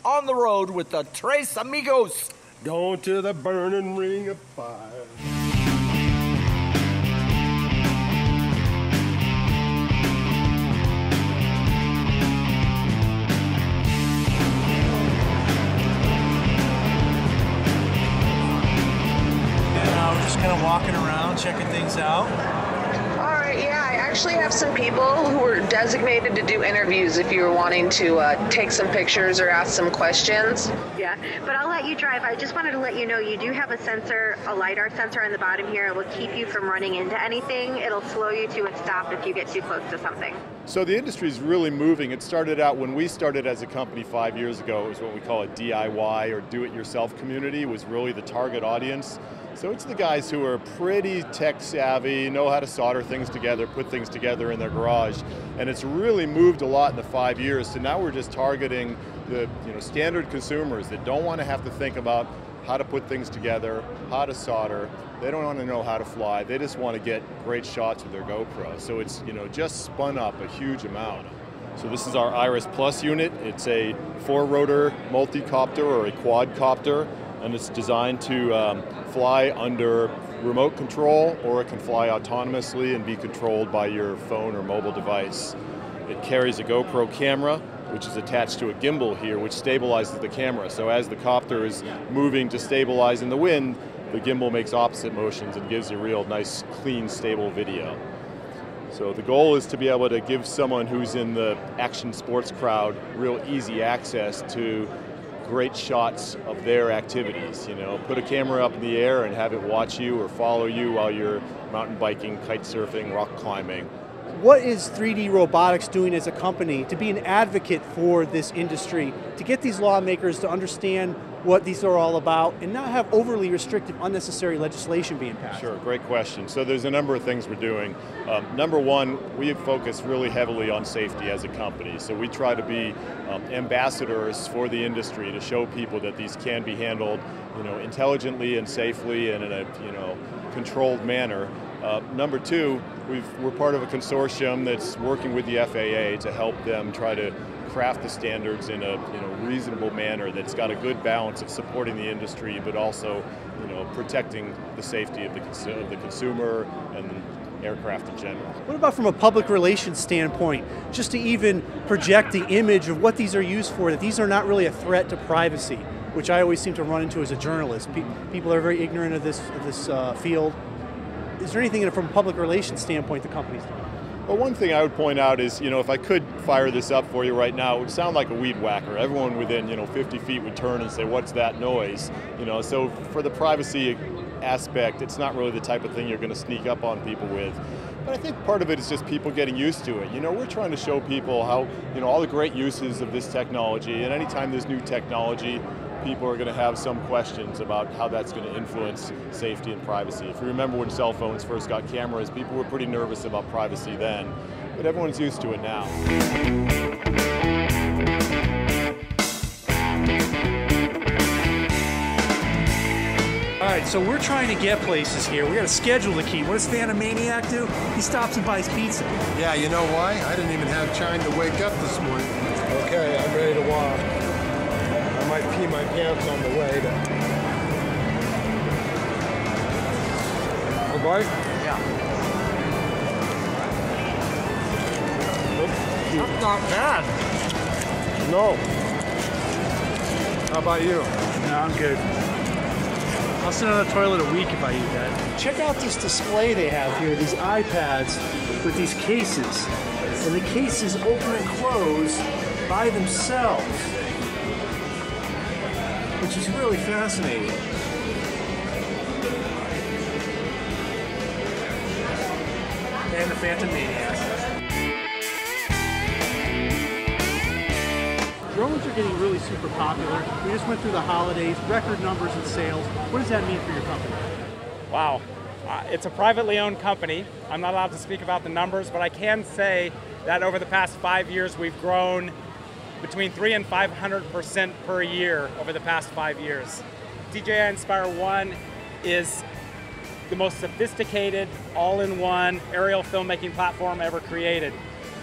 on the road with the Tres Amigos. Going to the burning ring of fire. We're just kind of walking around, checking things out. All right, yeah, I actually have some people who were designated to do interviews if you were wanting to take some pictures or ask some questions. Yeah, but I'll let you drive. I just wanted to let you know you do have a sensor, a LiDAR sensor on the bottom here. It will keep you from running into anything. It'll slow you to a stop if you get too close to something. So the industry is really moving. It started out when we started as a company 5 years ago. It was what we call a DIY or do-it-yourself community. It was really the target audience. So it's the guys who are pretty tech savvy, know how to solder things together, put things together in their garage. And it's really moved a lot in the 5 years. So now we're just targeting the standard consumers that don't want to have to think about how to put things together, how to solder. They don't want to know how to fly. They just want to get great shots with their GoPro. So it's just spun up a huge amount. So this is our Iris Plus unit. It's a 4-rotor multi-copter or a quadcopter, and it's designed to fly under remote control, or it can fly autonomously and be controlled by your phone or mobile device. It carries a GoPro camera, which is attached to a gimbal here, which stabilizes the camera. So as the copter is moving to stabilize in the wind, the gimbal makes opposite motions and gives you real nice, clean, stable video. So the goal is to be able to give someone who's in the action sports crowd real easy access to great shots of their activities. Put a camera up in the air and have it watch you or follow you while you're mountain biking, kite surfing, rock climbing. What is 3D Robotics doing as a company to be an advocate for this industry, to get these lawmakers to understand what these are all about and not have overly restrictive, unnecessary legislation being passed? Sure, great question. So there's a number of things we're doing. Number one, we focus really heavily on safety as a company. So we try to be ambassadors for the industry to show people that these can be handled intelligently and safely and in a controlled manner. Number two, we're part of a consortium that's working with the FAA to help them try to craft the standards in a reasonable manner that's got a good balance of supporting the industry, but also protecting the safety of the consumer and aircraft in general. What about from a public relations standpoint, just to even project the image of what these are used for, that these are not really a threat to privacy, which I always seem to run into as a journalist. People are very ignorant of this field. Is there anything from a public relations standpoint the company's doing? Well, one thing I would point out is, if I could fire this up for you right now, it would sound like a weed whacker. Everyone within, 50 feet would turn and say, what's that noise? So for the privacy aspect, it's not really the type of thing you're going to sneak up on people with. But I think part of it is just people getting used to it. We're trying to show people how, all the great uses of this technology, and anytime there's new technology, people are going to have some questions about how that's going to influence safety and privacy. If you remember when cell phones first got cameras, people were pretty nervous about privacy then, but everyone's used to it now. All right, so we're trying to get places here. We got to schedule the key. What does Fan of Maniac do? He stops and buys pizza. Yeah, you know why? I didn't even have time to wake up this morning. Okay, I'm ready to walk. I might pee my pants on the way. A bite? Yeah. That's not bad. No. How about you? No, I'm good. I'll sit on the toilet a week if I eat that. Check out this display they have here, these iPads with these cases. And the cases open and close by themselves, which is really fascinating. And the Phantom Maniac. Drones are getting really super popular. We just went through the holidays, record numbers in sales. What does that mean for your company? Wow. It's a privately owned company. I'm not allowed to speak about the numbers, but I can say that over the past 5 years, we've grown between 300% and 500% per year over the past 5 years. DJI Inspire 1 is the most sophisticated, all-in-one aerial filmmaking platform ever created.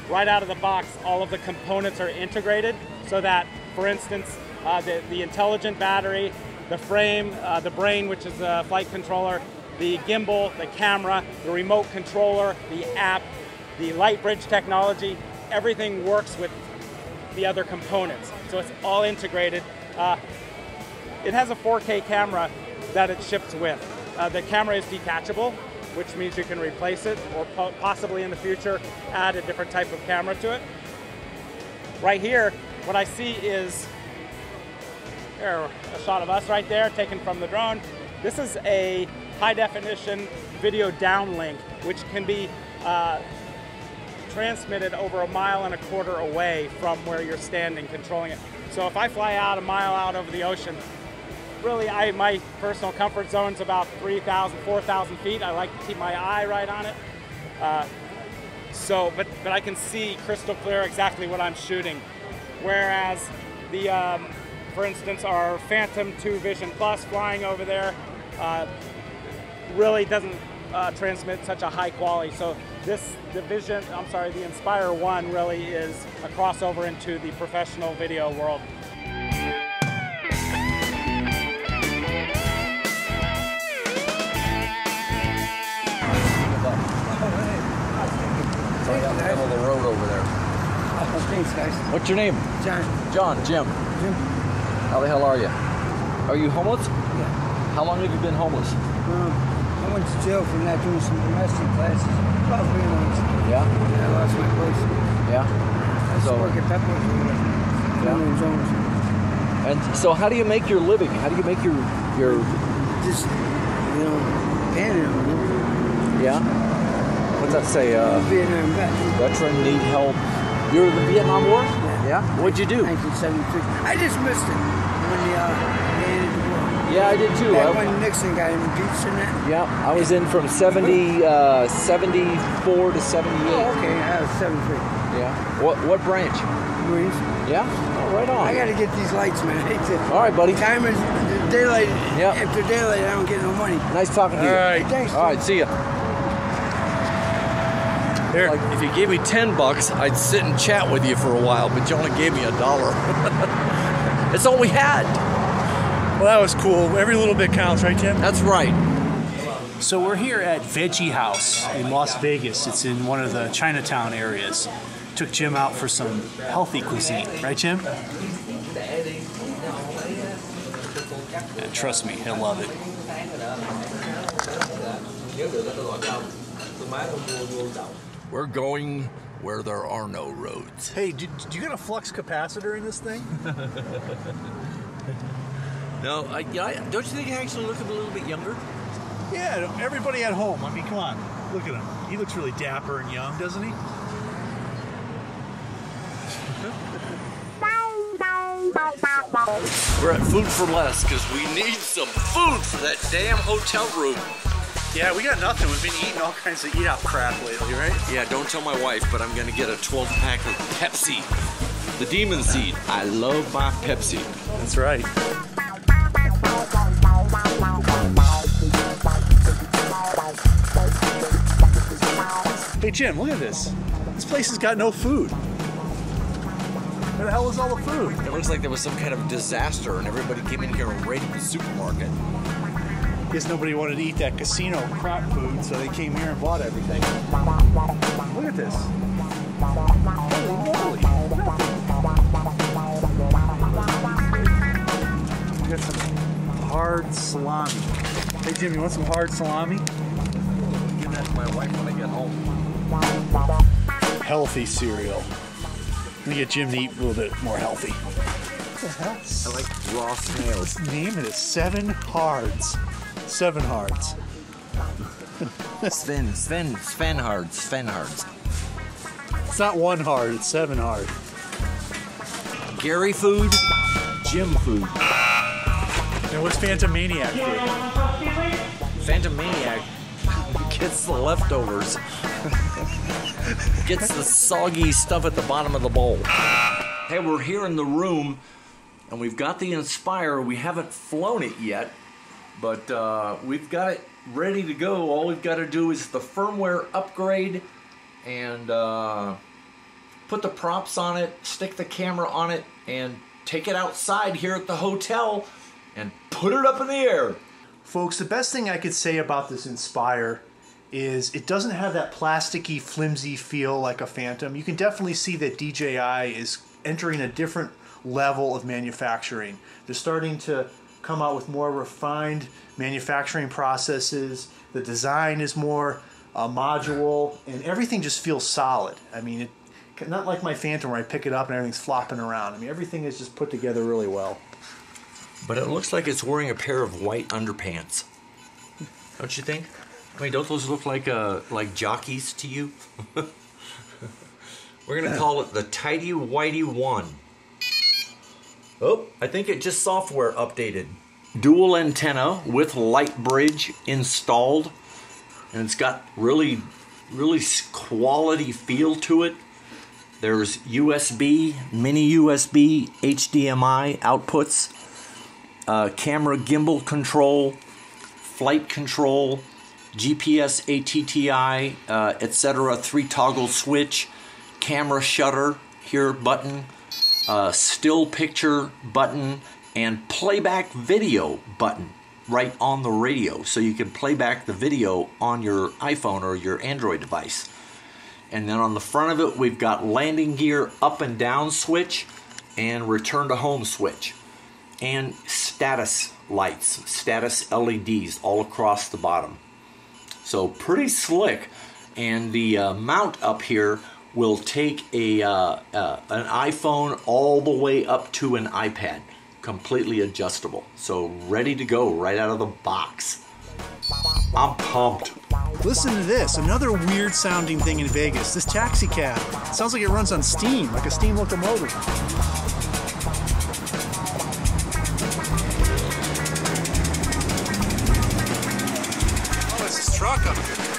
Right out of the box, all of the components are integrated so that, for instance, the intelligent battery, the frame, the brain, which is the flight controller, the gimbal, the camera, the remote controller, the app, the light bridge technology. Everything works with the other components, so it's all integrated. It has a 4K camera that it ships with. The camera is detachable, which means you can replace it or possibly in the future add a different type of camera to it. Right here, what I see is a shot of us right there taken from the drone. This is a high definition video downlink, which can be transmitted over 1.25 miles away from where you're standing controlling it. So if I fly out 1 mile out over the ocean, really my personal comfort zone's about 3,000, 4,000 feet. I like to keep my eye right on it. But I can see crystal clear exactly what I'm shooting. Whereas for instance, our Phantom 2 Vision Plus flying over there really doesn't transmit such a high quality. So the Inspire 1 really is a crossover into the professional video world. Middle of the road over there. Thanks, guys. What's your name? John. Jim. Jim. How the hell are you? Are you homeless? Yeah. How long have you been homeless? I went to jail for not doing some domestic classes. About 3 months. Yeah? I lost my place. Yeah? I used to work at Pepper's in Jones. And so how do you make your living? How do you make your... Just, panhandling. Yeah? What's that say? Vietnam vet. Veteran, need help. You were in the Vietnam War? Yeah. What'd you do? 1973. I just missed it when they ended the war. Yeah, I did too. Back when Nixon got impeached and that. Yeah, I was in from 74 to 78. Oh, okay. I was 73. Yeah. What branch? Marines. Yeah? Oh, right on. I got to get these lights, man. All right, buddy. Time is daylight. Yep. After daylight, I don't get no money. Nice talking to you. All right. Thanks. All right, see ya. Here. Like, if you gave me $10, I'd sit and chat with you for a while, but you only gave me $1. That's all we had. Well, that was cool. Every little bit counts, right, Jim? That's right. So we're here at Veggie House in Las Vegas. It's in one of the Chinatown areas. Took Jim out for some healthy cuisine, right, Jim? And trust me, he'll love it. We're going where there are no roads. Hey, do you got a flux capacitor in this thing? No, don't you think he actually looked a little bit younger? Yeah, everybody at home. I mean, come on. Look at him. He looks really dapper and young, doesn't he? We're at Food for Less because we need some food for that damn hotel room. Yeah, we got nothing. We've been eating all kinds of eat-out crap lately, right? Yeah, don't tell my wife, but I'm going to get a 12-pack of Pepsi. The Demunseed. I love my Pepsi. That's right. Hey, Jim, look at this. This place has got no food. Where the hell is all the food? It looks like there was some kind of disaster and everybody came in here and raided the supermarket. Guess nobody wanted to eat that casino crap food, so they came here and bought everything. Look at this. Holy moly. We got some hard salami. Hey Jim, you want some hard salami? Give that to my wife when I get home. Healthy cereal. Let me get Jim to eat a little bit more healthy. What the hell? I like raw snails. What's the name of it? 7 Hards. 7 Hards. Sven Hards. It's not 1 hard, it's 7 hard. Gary food, Jim food. And what's Phantom Maniac food? Phantom Maniac gets the leftovers. Gets the soggy stuff at the bottom of the bowl. Hey, we're here in the room, and we've got the Inspire. We haven't flown it yet, but we've got it ready to go. All we've got to do is the firmware upgrade and put the props on it, stick the camera on it, and take it outside here at the hotel and put it up in the air. Folks, the best thing I could say about this Inspire is it doesn't have that plasticky, flimsy feel like a Phantom. You can definitely see that DJI is entering a different level of manufacturing. They're starting to come out with more refined manufacturing processes. The design is more modular, and everything just feels solid. I mean, not like my Phantom where I pick it up and everything's flopping around. I mean, everything is just put together really well. But it looks like it's wearing a pair of white underpants. Don't you think? I mean, don't those look like jockeys to you? We're gonna call it the Tidy Whitey 1. Oh, I think it just software updated. Dual antenna with light bridge installed, and it's got really quality feel to it. There's USB, mini USB, HDMI outputs, camera gimbal control, flight control, GPS, ATTI, etc. 3 toggle switch, camera shutter here button, still picture button, and playback video button right on the radio, so you can play back the video on your iPhone or your Android device. And then on the front of it, we've got landing gear up and down switch and return to home switch, and status lights, status LEDs all across the bottom. So pretty slick. And the mount up here will take an iPhone all the way up to an iPad, completely adjustable. So ready to go right out of the box. I'm pumped. Listen to this, another weird sounding thing in Vegas. This taxi cab sounds like it runs on steam, like a steam locomotive. Oh, it's this truck up here.